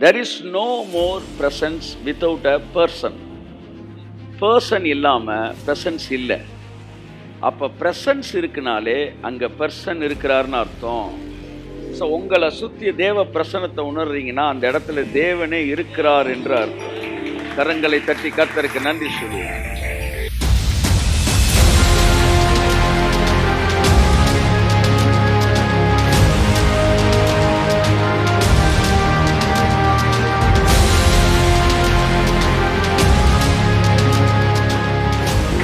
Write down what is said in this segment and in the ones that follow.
There is no more presence without a person. Person இல்லாம presence இல்லை. அப்ப presence இருக்குனாலே அங்க பர்சன் இருக்கிறாருன்னு அர்த்தம். ஸோ உங்களை சுத்தி தேவ பிரசனத்தை உணர்றீங்கன்னா அந்த இடத்துல தேவனே இருக்கிறார் என்று அர்த்தம். கரங்களை தட்டி கர்த்தருக்கு நன்றி சொல்லுவோம்.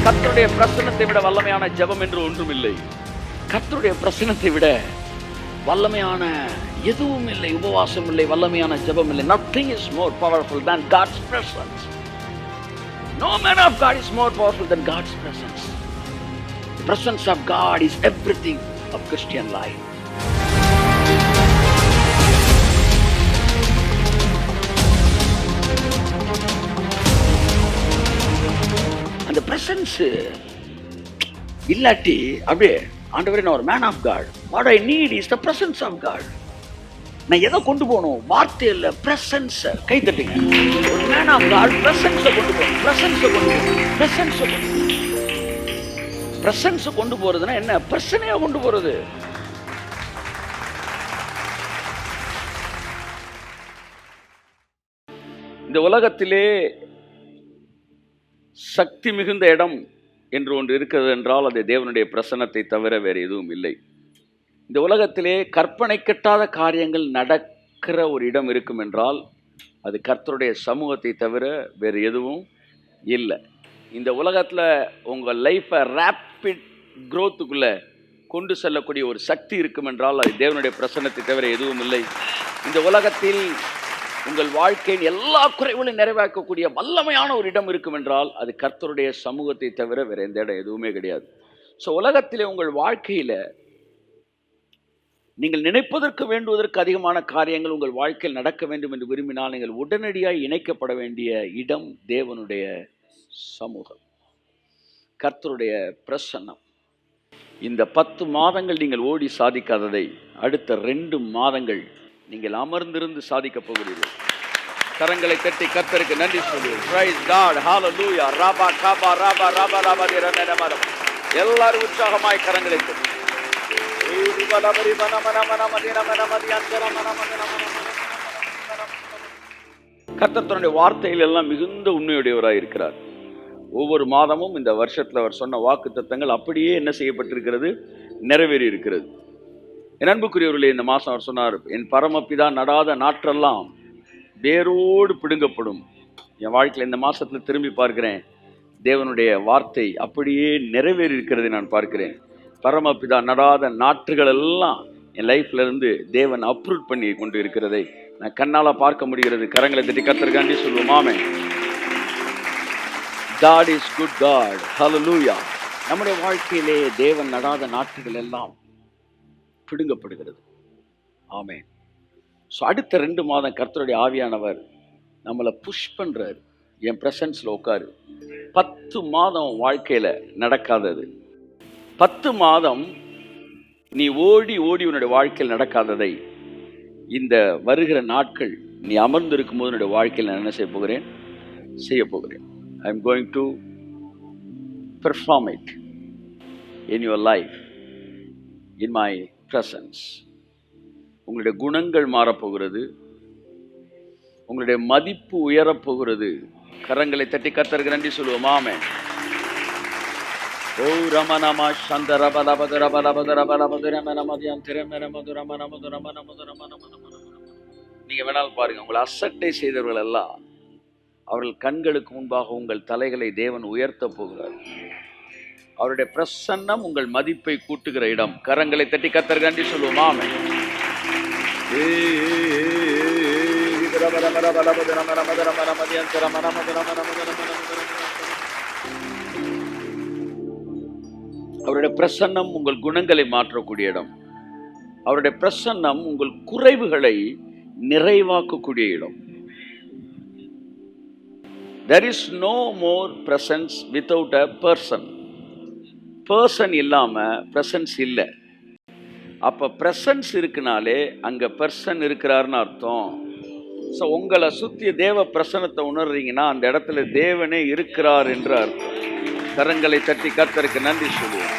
கர்த்தருடைய பிரசனத்தை விட வல்லமையான ஜெபம் என்று ஒன்றும் இல்லை. கர்த்தருடைய பிரசனத்தை விட வல்லமையான எதுவும் இல்லை. உபவாசம் இல்லை, வல்லமையான ஜெபம் இல்லை. Nothing is more powerful than God's presence. No man of God is more powerful than God's presence. The presence of God is everything of Christian life. அந்த பிரசன்ஸ் இல்லாட்டி அப்படியே ஆண்டவரே நான் ஒரு man of God, what I need is the presence of God. நான் எதை கொண்டு போகணும்? வார்த்தை இல்லை, பிரசன்ஸ். கை தட்டுங்க. ஒரு மேன் ஆஃப் காட் பிரசன்ஸை கொண்டு போகணும். பிரசன்ஸை கொண்டு போறதுன்னா என்ன? பிரச்சனையா கொண்டு போறது. இந்த உலகத்திலே சக்தி மிகுந்த இடம் என்று ஒன்று இருக்கிறது என்றால் அது தேவனுடைய பிரசன்னத்தை தவிர வேறு எதுவும் இல்லை. இந்த உலகத்திலே கற்பனை கெட்டாத காரியங்கள் நடக்கிற ஒரு இடம் இருக்கும் என்றால் அது கர்த்தருடைய சமூகத்தை தவிர வேறு எதுவும் இல்லை. இந்த உலகத்தில் உங்கள் லைஃப்பை ரேப்பிட் க்ரோத்துக்குள்ளே கொண்டு செல்லக்கூடிய ஒரு சக்தி இருக்கும் என்றால் அது தேவனுடைய பிரசன்னத்தை தவிர எதுவும் இல்லை. இந்த உலகத்தில் உங்கள் வாழ்க்கையின் எல்லா குறைவுகளையும் நிறைவேற்றக்கூடிய வல்லமையான ஒரு இடம் இருக்கும் என்றால் அது கர்த்தருடைய சமூகத்தை தவிர வேற எந்த இடம் எதுவுமே கிடையாது. ஸோ உலகத்திலே உங்கள் வாழ்க்கையில் நீங்கள் நினைப்பதற்கு வேண்டுவதற்கு அதிகமான காரியங்கள் உங்கள் வாழ்க்கையில் நடக்க வேண்டும் என்று விரும்பினால் நீங்கள் உடனடியாக இணைக்கப்பட வேண்டிய இடம் தேவனுடைய சமூகம், கர்த்தருடைய பிரசன்னம். இந்த 10 மாதங்கள் நீங்கள் ஓடி சாதிக்காததை அடுத்த 2 மாதங்கள் நீங்கள் அமர்ந்திருந்து சாதிக்கப் போகிறீர்கள். கரங்களை தட்டி கர்த்தருக்கு நன்றி சொல்லுங்கள். பிரைஸ் காட், ஹalleluya. ராபா காபா ராபா ராபா ராபா திரனமர. எல்லாரும் உற்சாகமாய் கரங்களை தட்டி. கர்த்தர் தன்னுடைய வார்த்தையில் எல்லாம் மிகுந்த உண்மையுடையவராய் இருக்கிறார். ஒவ்வொரு மாதமும் இந்த வருஷத்தில் அவர் சொன்ன வாக்குத்தத்தங்கள் அப்படியே என்ன செய்யப்பட்டிருக்கிறது? நிறைவேறி இருக்கிறது. என் அன்புக்குரியவர்களே, இந்த மாதம் அவர் சொன்னார், என் பரமபிதா நடாத நாற்றெல்லாம் வேரோடு பிடுங்கப்படும். என் வாழ்க்கையில் இந்த மாதத்தில் திரும்பி பார்க்கிறேன், தேவனுடைய வார்த்தை அப்படியே நிறைவேறி இருக்கிறதை நான் பார்க்கிறேன். பரமபிதா நடாத நாற்றுகள் எல்லாம் என் லைஃப்ல இருந்து தேவன் அப்ரூவ் பண்ணி கொண்டு இருக்கிறதை நான் கண்ணால் பார்க்க முடிகிறது. கரங்களை தட்டி கர்த்தருக்காண்டி சொல்லுவோம். ஆமென். God is good God. Hallelujah. நம்முடைய வாழ்க்கையிலே தேவன் நடாத நாற்றுகள் எல்லாம் பிடுங்கப்படுகிறது. ஆமென். ஸோ அடுத்த 2 மாதம் கர்த்தருடைய ஆவியானவர் நம்மளை புஷ் பண்ணுறாரு. என் ப்ரெசன்ஸில் உட்காரு. 10 மாதம் வாழ்க்கையில் நடக்காதது, 10 மாதம் நீ ஓடி ஓடி உன்னுடைய வாழ்க்கையில் நடக்காததை இந்த வருகிற நாட்கள் நீ அமர்ந்திருக்கும் போது உன்னுடைய வாழ்க்கையில் நான் என்ன செய்ய போகிறேன். I am going to perform it in your life, in my presence. உங்களுடைய குணங்கள் மாறப்போகிறது, உங்களுடைய மதிப்பு உயரப்போகிறது. கரங்களை தட்டி கர்த்தருக்கு நன்றி சொல்லுவோம். ஆமென். ஓ ரமணமா நீங்க வேணாலும் பாருங்க, உங்களை அசட்டை செய்தவர்கள் எல்லாம் அவர்கள் கண்களுக்கு முன்பாக உங்கள் தலைகளை தேவன் உயர்த்த போகிறார். அவருடைய பிரசன்னம் உங்கள் மதிப்பை கூட்டுகிற இடம். கரங்களை தட்டி கர்த்தருக்கு நன்றி சொல்லுவோம். ஆமென். அவருடைய பிரசன்னம் உங்கள் குணங்களை மாற்றக்கூடிய இடம். அவருடைய பிரசன்னம் உங்கள் குறைவுகளை நிறைவாக்கக்கூடிய இடம். There is no more presence without a person. Person இல்லாமல் ப்ரெசன்ஸ் இல்லை. அப்போ ப்ரெசன்ஸ் இருக்குனாலே அங்கே பர்சன் இருக்கிறாருன்னு அர்த்தம். ஸோ உங்களை சுத்தி தேவ பிரசன்னத்தை உணர்றீங்கன்னா அந்த இடத்துல தேவனே இருக்கிறார் என்று அர்த்தம். கரங்களை தட்டி கர்த்தருக்கு நன்றி சொல்லுவோம்.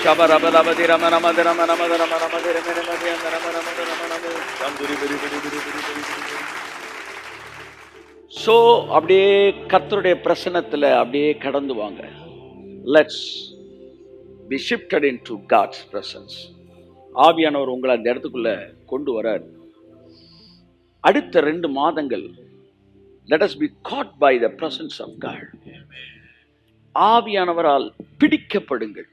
ஷபரபலபதி ரம ரமத ரம ரமத ரம ரமதி ரம ரமதி அந்த ரம ரமத ரம ரம சந்துரி பெரி பெரி பெரி பெரி பெரி. ஸோ அப்படியே கர்த்தருடைய பிரசன்னத்தில் அப்படியே கடந்து வாங்க. Let's be shifted into God's presence. ஆவியானவர் உங்களை அந்த இடத்துக்குள்ள கொண்டு வரார். அடுத்த 2 மாதங்கள் let us be caught by the presence of God. ஆவியானவரால் பிடிக்கப்படுங்கள்.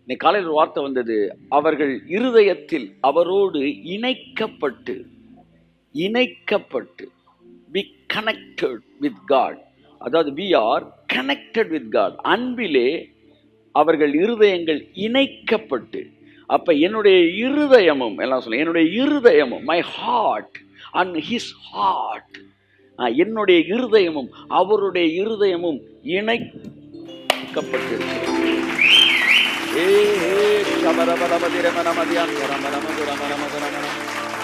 இன்னைக்கு காலையில் ஒரு வார்த்தை வந்தது, அவர்கள் இருதயத்தில் அவரோடு இணைக்கப்பட்டு be connected with God. அதாவது we are connected with God. அன்பிலே அவர்கள் இருதயங்கள் இணைக்கப்பட்டு. அப்ப என்னுடைய இருதயமும் எல்லாம் சொல்ல, என்னுடைய இருதயமும் my heart and his heart, என்னுடைய இருதயமும் அவருடைய இருதயமும் இணைக்கப்பட்டு.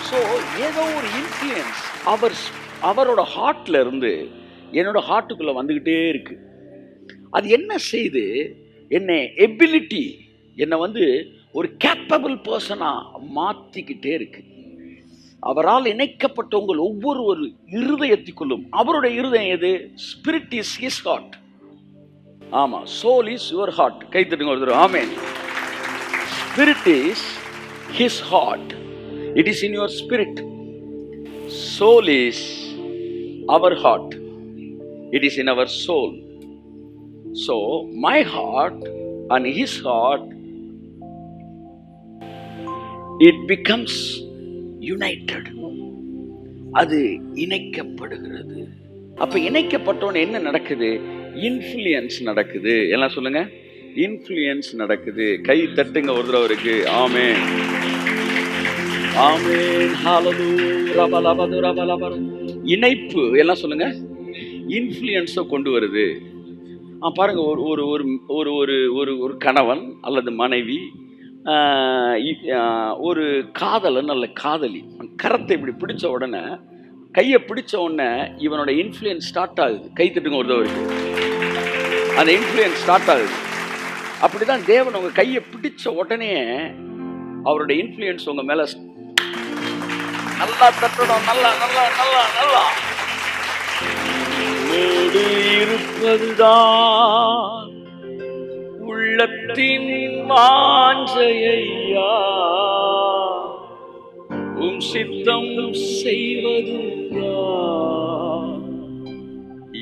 ஸோ ஏதோ ஒரு இன்ஃப்ளூயன்ஸ் அவரோட ஹார்ட்ல இருந்து என்னோட ஹார்ட்டுக்குள்ள வந்துகிட்டே இருக்கு. அது என்ன செய்து என்னை எபிலிட்டி என்னை ஒரு கேப்பபிள் பர்சனா மாத்திக்கிட்டே இருக்கு. அவரால் இணைக்கப்பட்ட உங்கள் ஒவ்வொரு இருதயத்துக்குள்ளும் அவருடைய இருதயம் எது? Spirit is his heart. ஆமா, சோல் இஸ் யுவர் ஹார்ட். கை தட்டுங்க ஒருத்தர். Amen. Spirit is his heart. It is in your spirit. Soul is our heart. It is in our soul. So my heart and his heart, it becomes united. அது இணைக்கப்படுகிறது. அப்ப இணைக்கப்பட்டோன்னு என்ன நடக்குது? Influence நடக்குது. எல்லாம் சொல்லுங்க, இன்ஃப்ளூயன்ஸ் நடக்குது. கை தட்டுங்க ஒரு தடவைக்கு. ஆமென், ஆமென், ஹalleluya. இணைப்பு எல்லாம் சொல்லுங்க, இன்ஃப்ளூயன்ஸை கொண்டு வருது. பாருங்க, ஒரு கணவன் அல்லது மனைவி, ஒரு காதலன் அல்ல காதலி கரத்தை இப்படி பிடிச்ச உடனே, கையை பிடிச்ச உடனே இவனோட இன்ஃப்ளூயன்ஸ் ஸ்டார்ட் ஆகுது. கை தட்டுங்க ஒரு தடவை. அந்த இன்ஃப்ளூயன்ஸ் ஸ்டார்ட் ஆகுது. அப்படிதான் தேவன் உங்க கையை பிடிச்ச உடனே அவருடைய இன்ஃப்ளூயன்ஸ் உங்க மேல நல்லா தட்டணும். நல்லா நல்லா நல்லா நல்லா இருப்பதுதான் உள்ளத்தின் வாஞ்சையா, உம் சித்தம் செய்வதுதான்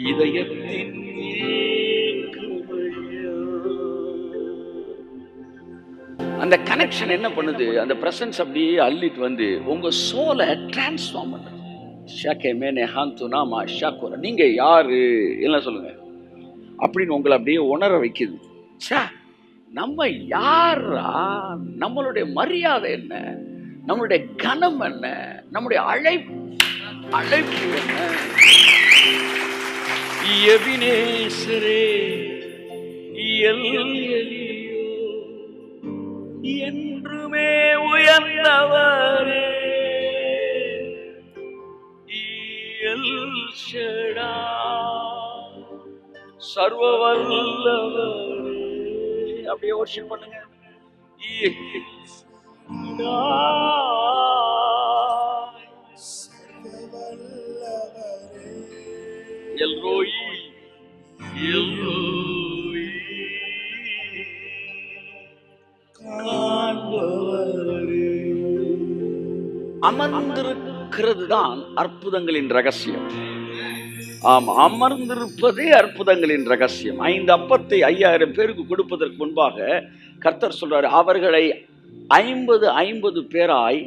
இதயத்தின் ஏக்கமையா. அந்த கனெக்ஷன் என்ன பண்ணுது? அந்த பிரசன்ஸ் அப்படியே அள்ளிட்டு உங்க சோலை டிரான்ஸ்ஃபார்ம் பண்ணுது. நீங்க யாரு எல்லாம் சொல்லுங்க அப்படின்னு உங்களை அப்படியே உணர வைக்குது. நம்ம யாரா? நம்மளுடைய மரியாதை என்ன? நம்மளுடைய கனம் என்ன? நம்முடைய அழைப்பு என்ன? எபினேசரே என்றுமே உயர்ந்தவரே, சர்வ வல்லவரே. அப்படியே வர்ஷிப் பண்ணுங்க. எல்ரோயி எல்ரோயி காண்பவரே. அமர்ந்திருக்கிறது தான் அற்புதங்களின் ரகசியம். ஆமா, அமர்ந்திருப்பதே அற்புதங்களின் ரகசியம். 5 அப்பத்தை 5000 பேருக்கு கொடுப்பதற்கு முன்பாக கர்த்தர் சொல்றாரு, அவர்களை 50 பேராய்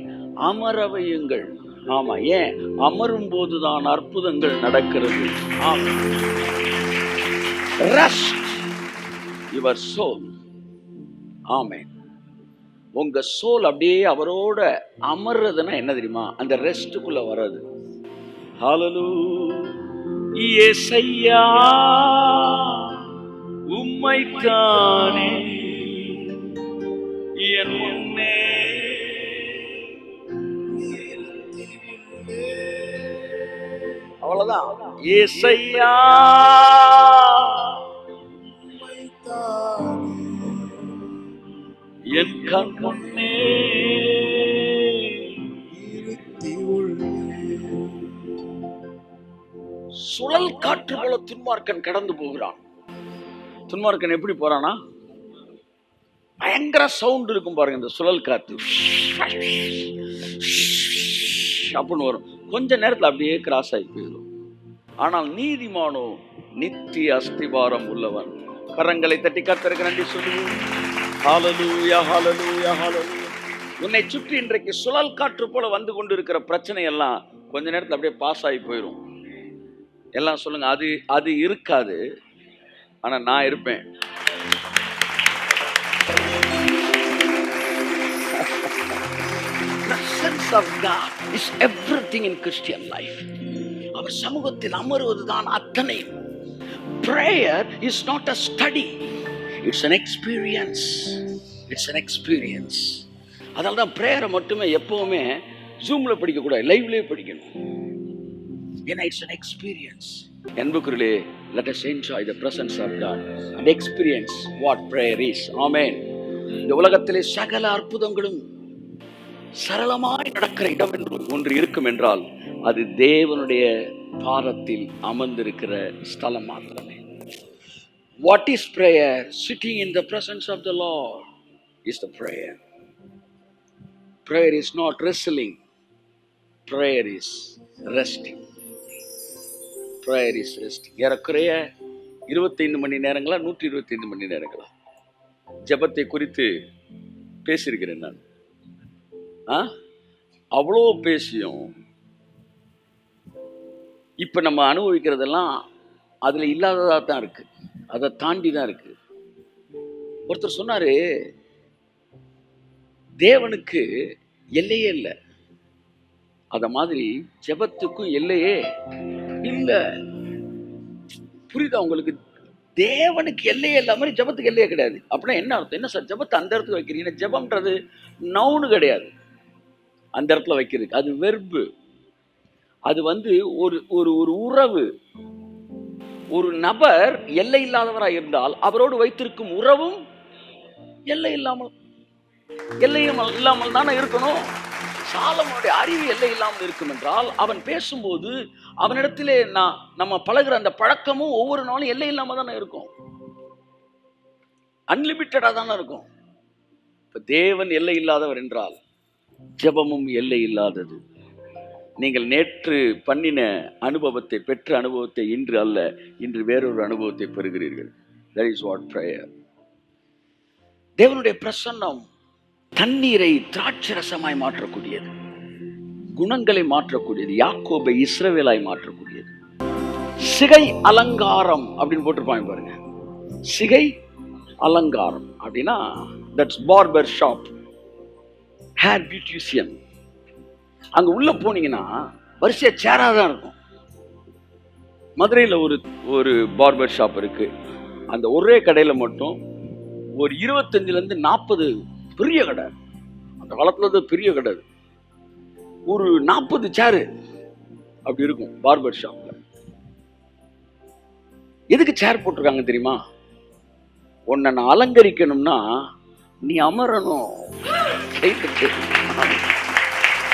அமர வையுங்கள். ஆமா, ஏன்? அமரும் போதுதான் அற்புதங்கள் நடக்கிறது. ஆமா, ரெஸ்ட் யுவர் சோல். ஆமென். உங்க சோல் அப்படியே அவரோட அமர்றதுன்னா என்ன தெரியுமா? அந்த ரெஸ்டுக்குள்ள வர்றது. ஹல்லேலூயா. இயேசையா உம்மைத்தானே என் முன்னே அவ்வளவுதான். ஏசையா என் கண் முன்னே சுழல் காற்று போல துன்மார்க்கன் கடந்து போகிறான். துன்மார்க்கன் எப்படி போறானா, பயங்கர சவுண்ட் இருக்கும் பாருங்க, இந்த சுழல் காற்று அப்படின்னு வரும். கொஞ்ச நேரத்தில் அப்படியே கிராஸ் ஆகி போயிடும். ஆனால் நீதிமானோ நித்திய அஸ்திபாரம் உள்ளவன். கரங்களை தட்டி கர்த்தருக்கு நன்றி சொல்லுவோம். ஹல்லேலூயா, ஹல்லேலூயா, ஹல்லேலூயா. உன்னை சுற்றி இன்றைக்கு சுழல் காற்று போல வந்து கொண்டு இருக்கிற பிரச்சனை எல்லாம் கொஞ்ச நேரத்தில் அப்படியே பாஸ் ஆகி போயிடும். எல்லாம் சொல்லுங்க, அது அது இருக்காது, ஆனா நான் இருப்பேன். Presence of God is everything in Christian life. அவர் சமூகத்தில் அமருவதுதான் அத்தனை. Prayer is not a study, it's an experience. It's an experience. அதனால தான் பிரேயரை மட்டுமே எப்பவுமே ஜூம்ல படிக்க கூடாது, லைவ்லயே படிக்கணும். ஏன்னா it's an experience. அன்புக்குரியவர்களே, let us enjoy the presence of God and experience what prayer is. Amen. இந்த உலகத்திலே சகல அற்புதங்களும் சரளமாய் நடக்கிற இடம் என்று ஒன்று இருக்கும் என்றால் அது தேவனுடைய பாதத்தில் அமர்ந்திருக்கிற ஸ்தலம் மாத்திரமே. What is prayer? Sitting in the presence of the Lord is the prayer. Prayer is not wrestling. Prayer is resting. Prayer is resting. ஏறக்குறைய 25 மணி நேரங்களா 125 மணி நேரங்களா ஜெபத்தை குறித்து பேசியிருக்கிறேன் நான். அவ்வளோ பேசியும் இப்ப நம்ம அனுபவிக்கிறதெல்லாம் அதுல இல்லாததா தான் இருக்கு, அதை தாண்டி தான் இருக்கு. ஒருத்தர் சொன்னாரு, தேவனுக்கு எல்லையே இல்லை, அத மாதிரி ஜெபத்துக்கும் எல்லையே இல்லை. புரியுதா உங்களுக்கு? தேவனுக்கு எல்லையே இல்ல மாதிரி ஜெபத்துக்கு எல்லையே கிடையாது. அப்படின்னா என்ன அர்த்தம்? என்ன சார் ஜெபத்தை அந்த இடத்துல வைக்கிறீங்க? ஜெபம்ன்றது நவுனு கிடையாது, அந்த இடத்துல வைக்கிறதுக்கு. அது வெர்பு. அது ஒரு ஒரு ஒரு உறவு. ஒரு நபர் எல்லை இல்லாதவராக இருந்தால் அவரோடு வைத்திருக்கும் உறவும் எல்லை இல்லாமல் தானே இருக்கணும். சாலமோனுடைய அறிவு எல்லை இல்லாமல் இருக்கும் என்றால் அவன் பேசும்போது அவனிடத்திலே நம்ம பழகுற அந்த பழக்கமும் ஒவ்வொரு நாளும் எல்லை இல்லாம தானே இருக்கும், அன்லிமிட்டடா தானே இருக்கும். இப்ப தேவன் எல்லை இல்லாதவர் என்றால் ஜெபமும் எல்லை இல்லாதது. நீங்கள் நேற்று பண்ணின அனுபவத்தை, பெற்ற அனுபவத்தை இன்று அல்ல, இன்று வேறொரு அனுபவத்தை பெறுகிறீர்கள். That is what prayer. தேவனுடைய பிரசன்னம் தண்ணீரை திராட்சரசமாய் மாற்றக்கூடியது, குணங்களை மாற்றக்கூடியது, யாக்கோபை இஸ்ரவேலாய் மாற்றக்கூடியது. சிகை அலங்காரம் அப்படின்னு போட்டிருப்பாங்க பாருங்க. சிகை அலங்காரம் அப்படின்னா that's barber shop, hair beautician. அங்க உள்ள போனீங்கன்னா வரிசையா சேரா தான் இருக்கும். மதுரையில் ஒரு பார்பர் ஷாப் இருக்கு. அந்த ஒரே கடையில மட்டும் ஒரு 25 to 40 பெரிய கடை. அந்த காலத்துல பெரிய கடை, ஒரு 40 சேரு அப்படி இருக்கும் பார்பர் ஷாப்ல. எதுக்கு சேர் போட்டிருக்காங்க தெரியுமா? உன்னை நான் அலங்கரிக்கணும்னா நீ அமரணும்,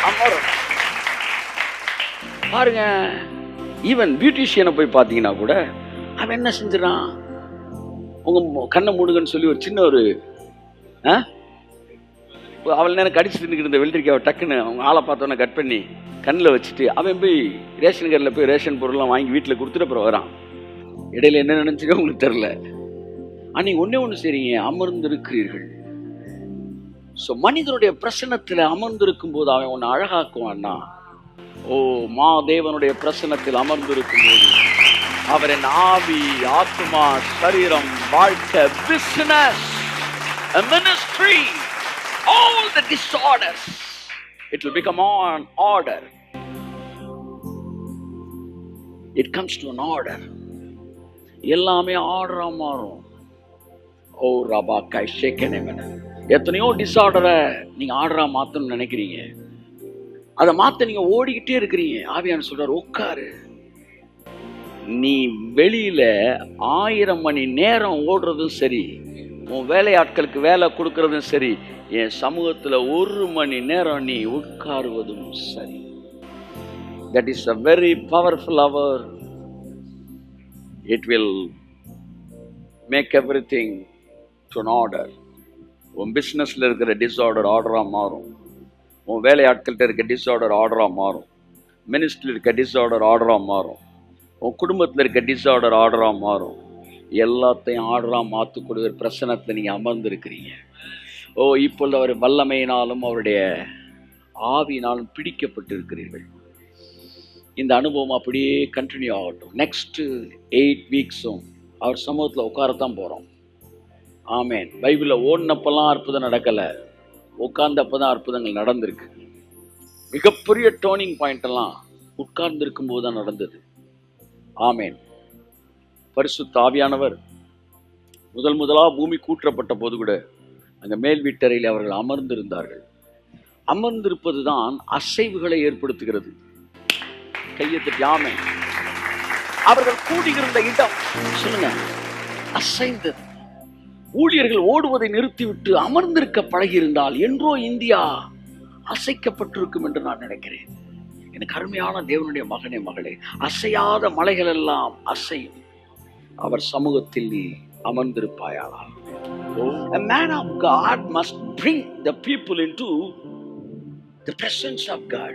அமரணும். பாருங்க, ஈவன் பியூட்டிஷியனை போய் பார்த்தீங்கன்னா கூட அவன் என்ன செஞ்சிடான், உங்க கண்ணை மூடுங்கன்னு சொல்லி ஒரு சின்ன ஒரு அவள் நேரம் கடிச்சு தின்னுக்கிட்டு இருந்த வெள்ளரிக்காவை டக்குன்னு அவங்க ஆளை பார்த்தோன்னே கட் பண்ணி கண்ணில் வச்சுட்டு அவன் போய் ரேஷன் கடையில் போய் ரேஷன் பொருள்லாம் வாங்கி வீட்டில் கொடுத்துட்டு அப்புறம் வரான். இடையில என்ன நினைச்சுக்க உங்களுக்கு தெரில. அன்னைக்கு ஒண்ணு சரிங்க, அமர்ந்திருக்கிறீர்கள். ஸோ மனிதனுடைய பிரசன்னத்தில் அமர்ந்திருக்கும் போது அவன் ஒன்று அழகாக்குவான்னா, ஓ தேவனுடைய பிரசன்னத்தில் அமர்ந்திருக்கும் போது அவரின் ஆவி, ஆத்மா, சரீரம், வாழ்க்கை, business, ministry, all the disorders, it will become on order. It comes to an order. எல்லாமே ஆர்டரா மாறும். ஓ ரபா கை ஷேக்கனேமன. எத்தனையோ டிஸார்டரை நீங்க ஆர்டரா மாத்தணும்னு நினைக்கிறீங்க, அதை மாத்த நீங்க ஓடிக்கிட்டே இருக்கிறீங்க. ஆவியானவர் சொல்றாரு, உட்காரு, நீ வெளியில 1000 மணி நேரம் ஓடுறதும் சரி, உன் வேலையாட்களுக்கு வேலை கொடுக்கறதும் சரி, என் சமூகத்துல 1 மணி நேரம் நீ உட்காருவதும் சரி. That is a very powerful hour. It will make everything to an order. உன் பிஸ்னஸ்ல இருக்கிற டிஸ்ஆர்டர் ஆர்டரா மாறும். உன் வேலையாட்கள்கிட்ட இருக்க டிஸ்ஆர்டர் ஆர்டரா மாறும். மினிஸ்ட்ரியில் இருக்க டிஸ்ஆர்டர் ஆர்டரா மாறும். உன் குடும்பத்தில் இருக்க டிஸ்ஆர்டர் ஆர்டரா மாறும். எல்லாத்தையும் ஆர்டரா மாற்றக்கூடிய ஒரு பிரசனத்தில் நீங்கள் அமர்ந்திருக்கிறீங்க. இப்பொழுது அவர் வல்லமையினாலும் அவருடைய ஆவியினாலும் பிடிக்கப்பட்டிருக்கிறீர்கள். இந்த அனுபவம் அப்படியே கண்டினியூ ஆகட்டும். நெக்ஸ்ட்டு 8 வீக்ஸும் அவர் சமூகத்தில் உட்காரத்தான் போகிறோம். ஆமேன். பைபிளில் ஓடினப்பெல்லாம் அற்புதம் நடக்கலை, உட்கார்ந்தப்போ தான் அற்புதங்கள் நடந்திருக்கு. மிகப்பெரிய டேர்னிங் பாயிண்ட் எல்லாம் உட்கார்ந்து இருக்கும்போது தான் நடந்தது. ஆமேன். பரிசுத்த ஆவியானவர் முதலாக பூமி கூற்றப்பட்ட போது கூட அந்த மேல் வீட்டறையில் அவர்கள் அமர்ந்திருந்தார்கள். அமர்ந்திருப்பது தான் அசைவுகளை ஏற்படுத்துகிறது. கையை தட்டி ஆமென். அவர்கள் கூடியிருந்த இடம் சொல்லுங்க அசைந்தது. ஊழியர்கள் ஓடுவதை நிறுத்திவிட்டு அமர்ந்திருக்க பழகியிருந்தால் என்றோ இந்தியா அசைக்கப்பட்டிருக்கும் என்று நான் நினைக்கிறேன். எனக்கு அருமையான தேவனுடைய மகனே மகளே, அசையாத மலைகள் எல்லாம் அசையும் அவர் சமூகத்தில் நீ அமர்ந்திருப்பாயானால். A man of God must bring the people into the presence of God.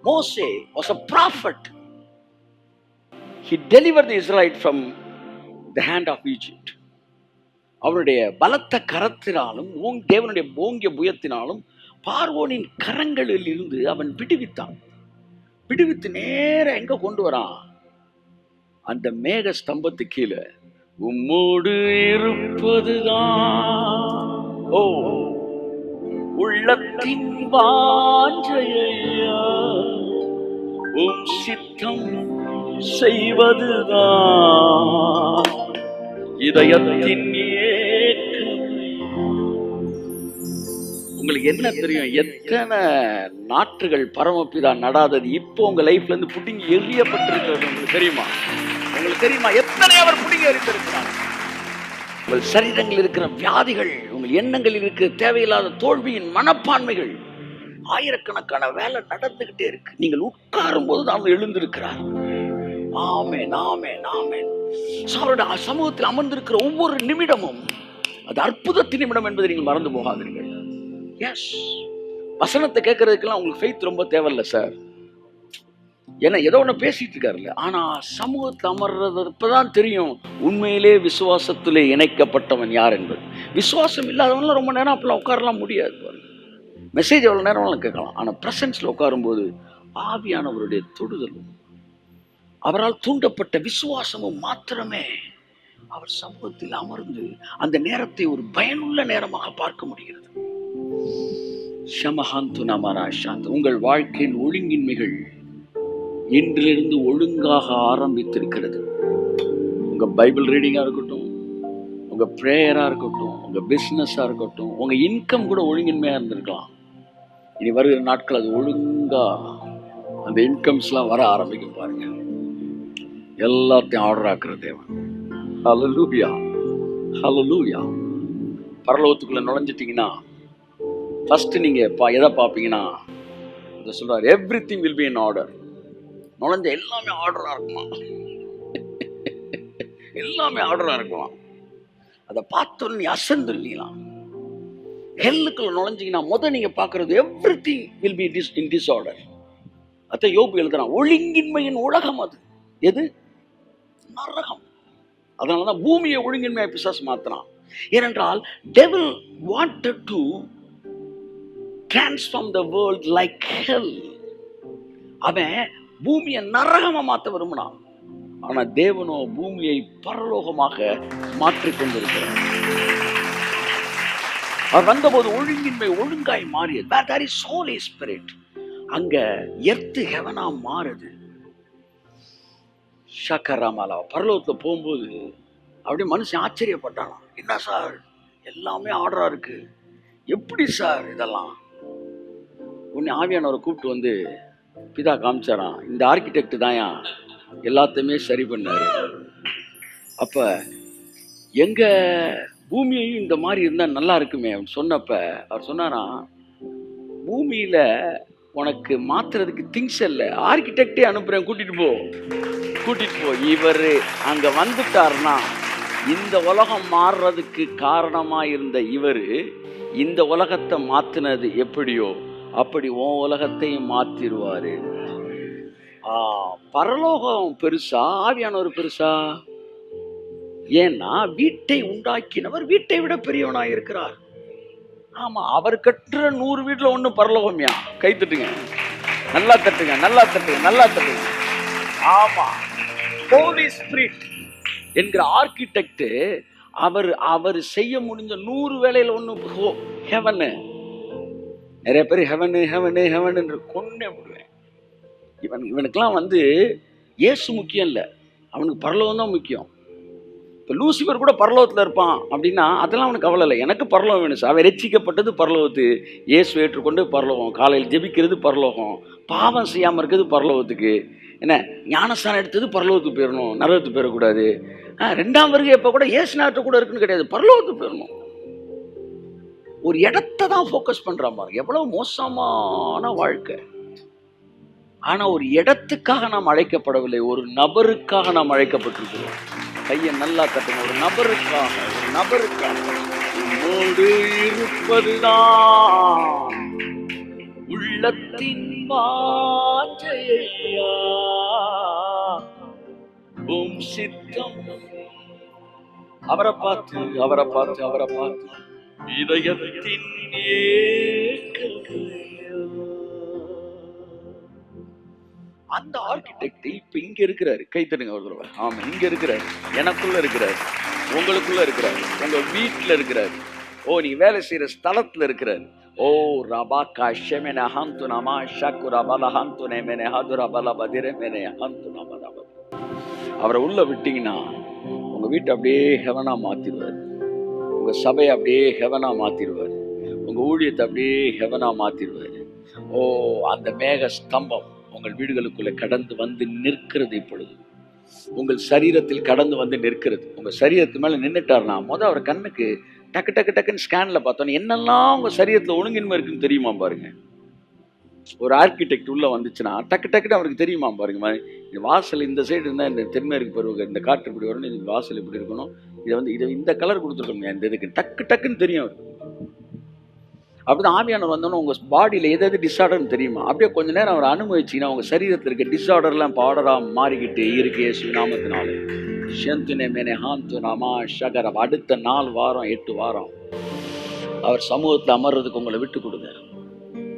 Moses was a prophet. He delivered the Israelites from the hand of Egypt. அவருடைய பலத்த கரத்தினாலும் தேவனுடைய ஓங்கிய புயத்தினாலும் பார்வோனின் கரங்களில் இருந்து அவன் விடுவித்தான். விடுவித்து நேர எங்க கொண்டு வரான்? அந்த மேக ஸ்தம்பத்து கீழே உம்மோடு இருப்பதுதான் உள்ளத்தின் வாஞ்சையா, உம் சித்தம் செய்வதுதான் இதயத்தின் ஏக்கமே. உங்களுக்கு என்ன தெரியும்? எத்தனை நாற்றுகள் பரமபிதா நடாதது இப்போ உங்க லைஃப்ல இருந்து புடிங்கி எறியப்பட்டிருக்கிறது உங்களுக்கு தெரியுமா? உங்களுக்கு தெரியுமா எத்தனை அவர் புடிங்கி எறிந்திருக்கிறார்? உங்கள் சரீரங்களில் இருக்கிற வியாதிகள், உங்கள் எண்ணங்களில் இருக்கிற தேவையில்லாத தோல்வியின் மனப்பான்மைகள், ஆயிரக்கணக்கான வேலை நடந்துகிட்டே இருக்கு. நீங்கள் உட்காரும் போது தான் எழுந்திருக்கிறார். ஆமென், ஆமென், ஆமென். அவருடைய சமூகத்தில் அமர்ந்திருக்கிற ஒவ்வொரு நிமிடமும் அது அற்புதத்தின் நிமிடம் என்பதை நீங்கள் மறந்து போகாதீர்கள். எஸ், வசனத்தை கேட்கறதுக்கெல்லாம் உங்களுக்கு ஃபெய்த் ரொம்ப தேவையில்லை சார். ஏன்னா ஏதோ ஒன்று பேசிட்டு இருக்காருல்ல. ஆனா சமூகத்தில் அமர்றது இப்பதான் தெரியும் உண்மையிலே விசுவாசத்திலே இணைக்கப்பட்டவன் யார் என்பது. விசுவாசம் இல்லாதவன்லாம் ரொம்ப நேரம் அப்பெல்லாம் உட்காரலாம் முடியாது. மெசேஜ் எவ்வளோ நேரம் கேட்கலாம். ஆனால் ப்ரெசன்ஸில் உட்காரும்போது ஆவியானவருடைய தொடுதலும் அவரால் தூண்டப்பட்ட விசுவாசமும் மாத்திரமே அவர் சமூகத்தில் அமர்ந்து அந்த நேரத்தை ஒரு பயனுள்ள நேரமாக பார்க்க முடிகிறது. ஷமஹாந்து நமரா சாந்த். உங்கள் வாழ்க்கையின் ஒழுங்கின்மைகள் இன்றிலிருந்து ஒழுங்காக ஆரம்பித்திருக்கிறது. உங்க பைபிள் ரீடிங்கா இருக்கட்டும், உங்க பிரேயரா இருக்கட்டும், உங்க பிசினஸா இருக்கட்டும், உங்க இன்கம் கூட ஒழுங்கின்மையா இருந்திருக்கலாம். இனி வருகிற நாட்கள் அது ஒழுங்கா அந்த இன்கம்ஸ்லாம் வர ஆரம்பிக்கும் பாருங்க. எல்லாத்தையும் ஆர்டர் ஆக்குற தேவன். ஹல்லேலூயா, ஹல்லேலூயா. பரலோகத்துக்குள்ள நுழைஞ்சிட்டீங்கன்னா ஃபர்ஸ்ட் நீங்க எதை பார்ப்பீங்கன்னா இதை சொல்றாரு, everything will be in order. நுழைஞ்ச எல்லாமே ஆர்டரா இருக்குமா? எல்லாமே ஆர்டரா இருக்கலாம். அதை பார்த்தோன்னு நீ அசந்துடலாம். ஹெல்லுக்குள்ள நுழைஞ்சிங்கன்னா நீங்க பார்க்கறது everything will be in disorder. அதான் யோபு எழுதுறான், ஒழுங்கின்மையின் உலகம் அது. எது? நரகம். அதனாலதான் பூமியை ஒழுங்கின்மையை பிசாசு மாத்தினான். ஏனென்றால் devil wanted to transform the world like hell. அவன் பூமியை நரகமா மாற்ற விரும்பினான். ஆனா தேவனோ பூமியை பரலோகமாக மாற்றிக் கொண்டிருக்கிறார். அவர் வந்தபோது ஒழுங்கின்மை ஒழுங்காய் மாறியது. Where there is Holy Spirit, அங்க எர்த்து ஹெவனா மாறுது. ஷக்கராமாலா பரலோகத்துல போகும்போது அப்படியே மனுஷன் ஆச்சரியப்பட்டானா, என்ன சார் எல்லாமே ஆர்டரா இருக்கு, எப்படி சார் இதெல்லாம்? உன்னை ஆவியானவரை கூப்பிட்டு வந்து பிதா காமிச்சாராம், இந்த ஆர்கிடெக்ட் தான்யா எல்லாத்தையுமே சரி பண்ணாரு. அப்ப எங்க பூமியையும் இந்த மாதிரி இருந்தா நல்லா இருக்குமே அப்படின்னு சொன்னப்ப அவர் சொன்னாரா, பூமியில உனக்கு மாத்துறதுக்கு திங்ஸ் இல்ல, ஆர்கிடெக்டே அனுப்புறேன், கூட்டிட்டு போ. இவரு அங்க வந்துட்டாருன்னா இந்த உலகம் மாறுறதுக்கு காரணமா இருந்த இவரு இந்த உலகத்தை மாத்தினது எப்படியோ அப்படி உன் உலகத்தையும் மாத்திருவாரு. பரலோகம் பெருசா, ஆவியானவர் பெருசா? ஏன்னா வீட்டை உண்டாக்கினவர் வீட்டை விட பெரியவனாய் இருக்கிறார். ஆமா, அவர் கட்டுற 100 வீட்டுல ஒண்ணு பரலோகம்யா. கை தட்டுங்க, நல்லா தட்டுங்க. ஆமா, ஹோலி ஸ்பிரிட் என்கிற ஆர்கிடெக்ட் அவர் செய்ய முடிஞ்ச 100 வேலையில ஒண்ணு ஹெவன். நிறைய பேர் ஹெவன் கொன்னே விடுவேன். இவனுக்கெல்லாம் இயேசு முக்கியம் இல்லை, அவனுக்கு பரலோகம் தான் முக்கியம். இப்போ லூசிபர் கூட பரலோகத்தில் இருப்பான் அப்படின்னா அதெல்லாம் அவனுக்கு கவலை இல்லை. எனக்கு பரலோகம் வேணும் சார். அவன் ரட்சிக்கப்பட்டது பரலோகத்து, இயேசு ஏற்றுக்கொண்டு பரலோகம், காலையில் ஜெபிக்கிறது பரலோகம், பாவம் செய்யாமல் இருக்கிறது பரலோகத்துக்கு, என்ன ஞானஸ்தானம் எடுத்தது பரலோகத்துக்கு போயிடணும், நரகத்துக்கு போயிடக்கூடாது. 2ஆம் வருகை எப்போ கூட இயேசு நாட்டு கூட இருக்குன்னு கிடையாது, பரலோகத்துக்கு போயிடணும். ஒரு இடத்தை தான் ஃபோக்கஸ் பண்ணுறான் பாருங்க. எவ்வளோ மோசமான வாழ்க்கை. ஆனால் ஒரு இடத்துக்காக நாம் அழைக்கப்படவில்லை, ஒரு நபருக்காக நாம் அழைக்கப்பட்டிருக்கிறோம். கையை நல்லா தட்டுங்க. ஒரு நபருக்காக உன்னோடு இருப்பதுதான் உள்ளத்தின் வாஞ்சையா, உம் சித்தம். அவரை பார்த்து இதயத்தின் அந்த ஆர்கிடெக்ட் இப்ப இங்க இருக்கிறாரு. கை தட்டுங்க ஒரு தடவை. ஆமா, இங்க இருக்கிறாரு, எனக்குள்ள இருக்கிறாரு, உங்களுக்குள்ள இருக்கிறாரு, உங்க வீட்டுல இருக்கிறாரு, நீ வேலை செய்யற ஸ்தலத்துல இருக்கிறாரு. ரபா காஷமென ஹந்து நமா ஷக்குர பல ஹந்து நேமெனே ஹதுர பல பதிரே மேனே ஹந்து நமா ரப. அவரை உள்ள விட்டீங்கன்னா உங்க வீட்டை அப்படியே ஹெவனா மாத்திடுவார், உங்க சபையை அப்படியே ஹெவனா மாத்திடுவார், உங்க ஊழியத்தை அப்படியே ஹெவனா மாத்திடுவார். அந்த மேக ஸ்தம்பம் உங்கள் வீடுகளுக்குள்ள கடந்து வந்து நிற்கிறது. இப்பொழுது உங்கள் சரீரத்தில் கடந்து வந்து நிற்கிறது. உங்க சரீரத்து மேல நின்றுட்டார்னா அவர் கண்ணுக்கு டக்குன்னு ஸ்கேன்ல பார்த்தோன்னு என்னெல்லாம் உங்க சரீரத்துல ஒழுங்கின்மை இருக்குன்னு தெரியுமா பாருங்க. ஒரு ஆர்கிடெக்ட் உள்ள வந்துச்சுன்னா டக்குன்னு அவருக்கு தெரியுமா பாருங்க. வாசல் இந்த சைடு இருந்தா இந்த தென்மேற்கு பருவ இந்த காற்று இப்படி வரணும், இந்த வாசல் இப்படி இருக்கணும், இதை இந்த கலர் கொடுத்துருக்கணும், இந்த இதுக்கு டக்குன்னு தெரியும் அவருக்கு. அப்படிதான் ஆவியானவர் வந்தோன்னா உங்க பாடியில எதாவது டிஸார்டர்னு தெரியுமா? அப்படியே கொஞ்ச நேரம் அவர் அனுபவிச்சிங்கன்னா உங்க சரீரத்தில் இருக்க டிஸார்டர்லாம் பாடரா மாறிக்கிட்டு இருக்கு. இயேசு நாமத்தினாலே ஷந்துனே மேனே ஹாந்து நாமா ஷகர. அடுத்த 4 வாரம் 8 வாரம் அவர் சமூகத்தில் அமர்றதுக்கு உங்களை விட்டு கொடுங்க.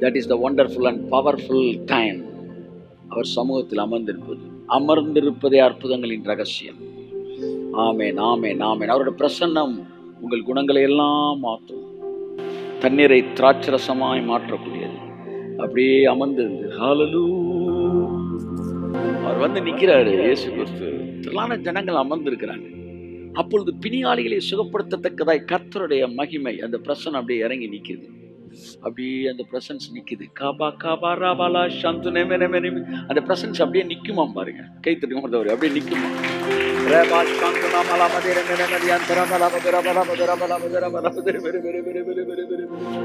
That is the wonderful and powerful time. அவர் சமூகத்தில் அமர்ந்திருப்பதே அற்புதங்களின் ரகசியம். ஆமேன். அவரோட பிரசன்னம் உங்கள் குணங்களை எல்லாம் மாற்றும். தண்ணீரை திராட்சரசமாய் மாற்றக்கூடியது. அப்படியே அமர்ந்திருந்து அவர் நிற்கிறாரு. இயேசு கிறிஸ்து திரளான ஜனங்கள் அமர்ந்திருக்கிறாங்க. அப்பொழுது பிணியாளிகளை சுகப்படுத்தத்தக்கதாய் கர்த்தருடைய மகிமை அந்த பிரசன்னம் அப்படியே இறங்கி நிற்குது. அப்படியே அந்த பிரசன்ஸ் நிற்குது. அந்த பிரசன்ஸ் அப்படியே நிற்குமா பாருங்க. கை தட்டுங்க, அப்படியே நிற்குமா.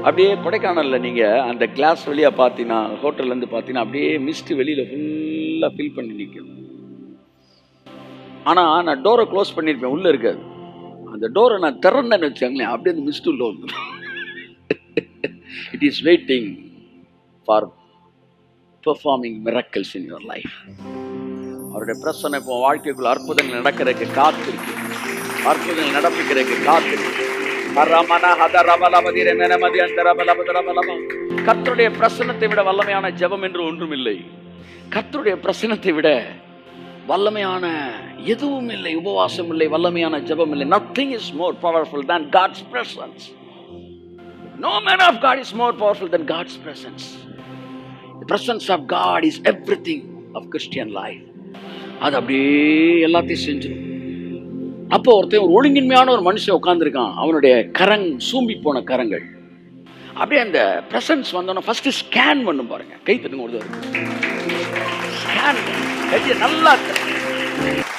அப்படியே கொடைக்கானல்ல நீங்க அந்த கிளாஸ் வழியா பார்த்தீங்கன்னா, ஹோட்டல்ல இருந்து பார்த்தீங்கன்னா அப்படியே மிஸ்ட் வெளியில ஃபுல்லா ஃபில் பண்ணி நிற்கும். ஆனா நான் டோரை க்ளோஸ் பண்ணிருப்பேன், உள்ள இருக்காது. அந்த டோரை நான் திறந்தேன்னு வச்சாங்களேன், அப்படியே அந்த மிஸ்ட் உள்ள வந்து it is waiting for performing miracles in your life. அவருடைய பிரசன்னம் இப்போ வாழ்க்கைக்குள்ள அற்புதங்கள் நடக்கிறதுக்கு காத்திருக்கு, அற்புதங்கள் நடப்பிக்கிறதுக்கு காத்திருக்கு. கர்த்தருடைய பிரசன்னத்தை விட வல்லமையான ஜெபம் என்று ஒன்றும் இல்லை. கர்த்தருடைய பிரசன்னத்தை விட வல்லமையான எதுவும் இல்லை. உபவாசம் இல்லை, வல்லமையான ஜெபம் இல்லை. Nothing is more powerful than God's presence. No man of God is more powerful than God's presence. The presence of God is everything of Christian life. அது அப்படியே எல்லாத்தையும் செஞ்சிடும். அப்போ ஒருத்தன் ஒரு ஒழுங்கின்மையான ஒரு மனுஷன் உட்கார்ந்துருக்கான். அவனுடைய சூம்பி போன கரங்கள் அப்படியே அந்த பிரசன்ஸ் வந்தோன்னா ஃபர்ஸ்ட் ஸ்கேன் பண்ணும் பாருங்க. கை தட்டுங்க, ஒரு ஸ்கேன். கையை நல்லா தட்டு.